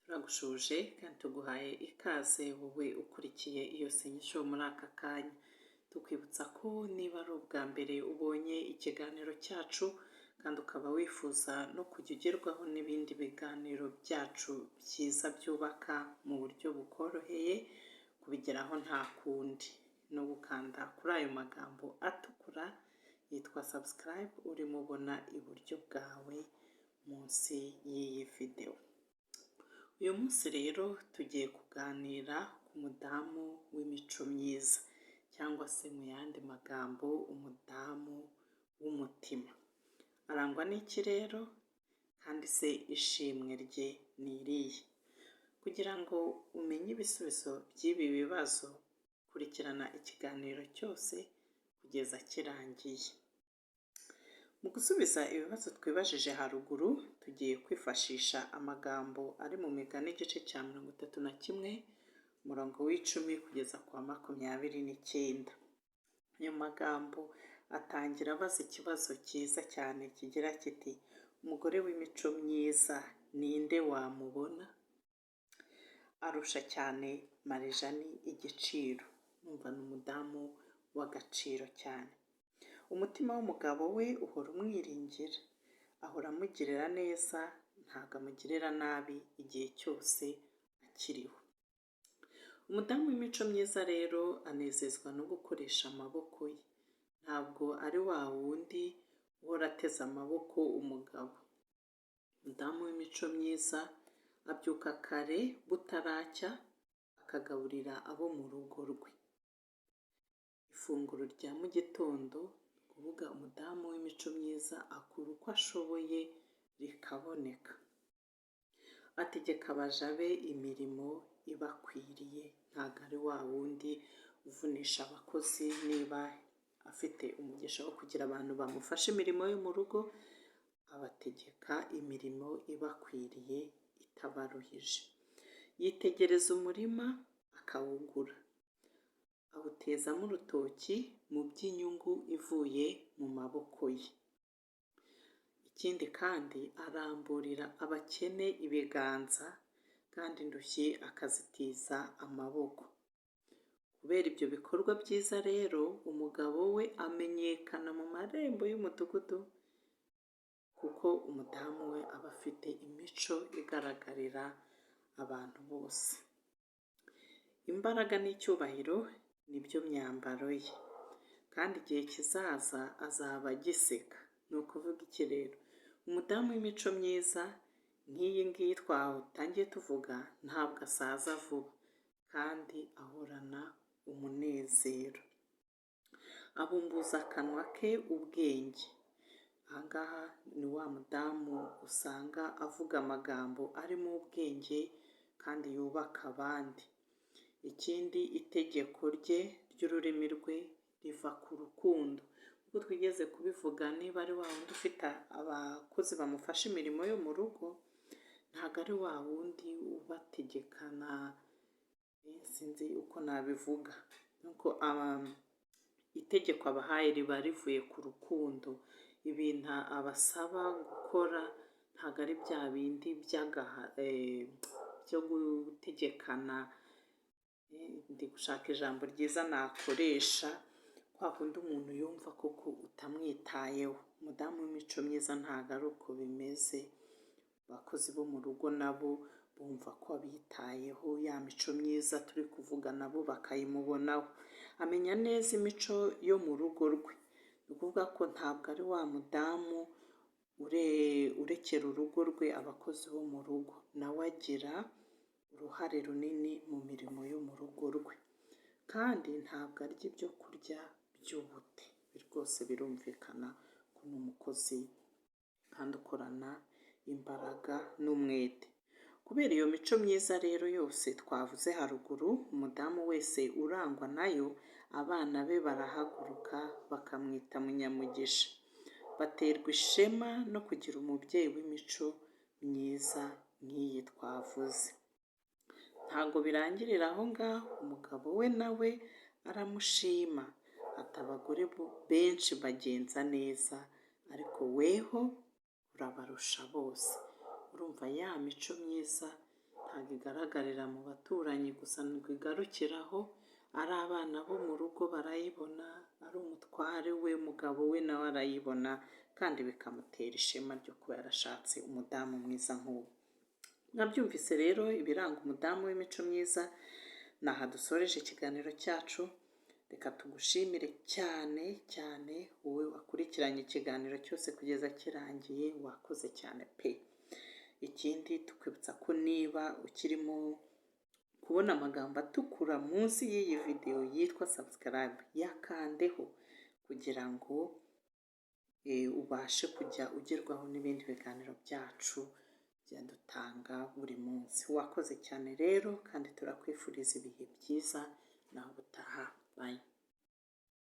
turagushuje kandi tuguhaye ikaze wowe ukurikiye iyo sengesho muri aka kanya. Tukwibutsa ko niba ari ubwa mbere ubonye ikiganiro cyacu kandi ukaba wifuza no kujya ugerwaho n'ibindi biganiro byacu byiza byubaka mu buryo bukoroheye, kubigeraho nta kundi no gukanda kuri ayo magambo atukura yitwa subscribe urimo ubona iburyo bwawe munsi y'iyi video. Uyu munsi rero tugiye kuganira ku mudamu w'imico myiza, cyangwa se mu yandi magambo umudamu w'umutima. Arangwa n'iki rero? Kandi se ishimwe rye ni irihe? Kugira ngo umenye ibisubizo by'ibi bibazo, kurikirana ikiganiro cyose kugeza kirangiye. Mu gusubiza ibibazo twibajije haruguru, tugiye kwifashisha amagambo ari mu Migani igice cya 31 umurongo w'10 kugeza kwa 29. Ayo magambo atangira abaza ikibazo cyiza cyane kigira kiti: umugore w'imico myiza ninde wamubona? Arusha cyane Marijani igiciro. Numva ni umudamu w'agaciro cyane. Umutima w'umugabo we uhora umwiringira, ahora amugirira neza, ntabwo amugirira nabi igihe cyose akiriho. Umudamu w'imico myiza rero anezezwa no gukoresha amaboko ye. Ntabwo ari wa wundi uhora ateze amaboko umugabo. Umudamu w'imico myiza abyuka kare butaracya, akagaburira abo mu rugo rwe. Ifunguro rya mu gitondo, kuvuga umudamu w'imico myiza akora uko ashoboye rikaboneka. Ategeka abaja be imirimo ibakwiriye, ntabwo ari wa wundi uvunisha abakozi. Niba afite umugisha wo kugira abantu bamufasha imirimo yo mu rugo, abategeka imirimo ibakwiriye itabaruhije. Yitegereza umurima akawugura, awutezamo urutoki mu by'inyungu ivuye mu maboko ye. Ikindi kandi aramburira abakene ibiganza, kandi indushyi akazitiza amaboko. Kubera ibyo bikorwa byiza rero, umugabo we amenyekana mu marembo y'umudugudu, kuko umudamu we aba afite imico igaragarira abantu bose. Imbaraga n'icyubahiro nibyo myambaro ye, kandi igihe kizaza azaba agiseka. Ni ukuvuga iki rero? Umudamu w'imico myiza nk'iyi ngiyi twatangiye tuvuga, ntabwo asaza vuba, kandi ahorana umunezero. Abumbuza akanwa ke ubwenge. Aha ngaha ni wa mudamu usanga avuga amagambo arimo ubwenge kandi yubaka abandi. Ikindi, itegeko rye ry'ururimi rwe riva ku rukundo. Ubwo twigeze kubivuga, niba ari wa wundi ufite abakozi bamufasha imirimo yo mu rugo, ntabwo ari wa wundi ubategekana, sinzi uko nabivuga. Nuko itegeko abahaye riba rivuye ku rukundo. Ibintu abasaba gukora ntabwo ari bya bindi byo gutegekana. Ndi gushaka ijambo ryiza nakoresha, kwa kundi umuntu yumva koko utamwitayeho. Umudamu w'imico myiza ntabwo ari uko bimeze. Abakozi bo mu rugo nabo bumva ko abitayeho, ya mico myiza turi kuvuga nabo bakayimubonaho. Amenya neza imico yo mu rugo rwe. Ni ukuvuga ko ntabwo ari wa mudamu urekera urugo rwe abakozi bo mu rugo. Nawe agira uruhare runini mu mirimo yo mu rugo rwe. Kandi ntabwo arya ibyo kurya by'ubute. Rwose birumvikana ko ni umukozi kandi ukorana imbaraga n'umwete. Kubera iyo mico myiza rero yose twavuze haruguru, umudamu wese urangwa nayo, abana be barahaguruka bakamwita munyamugisha. Baterwa ishema no kugira umubyeyi w'imico myiza nk'iyi twavuze. Ntabwo birangirira aho ngaho, umugabo we nawe aramushima. Ati abagore benshi bagenza neza, ariko weho urabarusha bose. Urumva ya mico myiza ntabwo igaragarira mu baturanyi gusa ngo igarukiraho, ari abana bo mu rugo barayibona, ari umutware we, umugabo we nawe arayibona, kandi bikamutera ishema ryo kuba yarashatse umudamu mwiza nk'uwo. Mwabyumvise rero ibiranga umudamu w'imico myiza. Ni aha dusoreje ikiganiro cyacu. Reka tugushimire cyane cyane wowe wakurikiranye ikiganiro cyose kugeza kirangiye, wakoze cyane pe. Ikindi tukwibutsa ko niba ukirimo kubona amagambo atukura munsi y'iyi videwo yitwa subscribe, yakandeho kugira ngo ubashe kujya ugerwaho n'ibindi biganiro byacu dutanga buri munsi. Wakoze cyane rero, kandi turakwifuriza ibihe byiza naho ubutaha. Bye.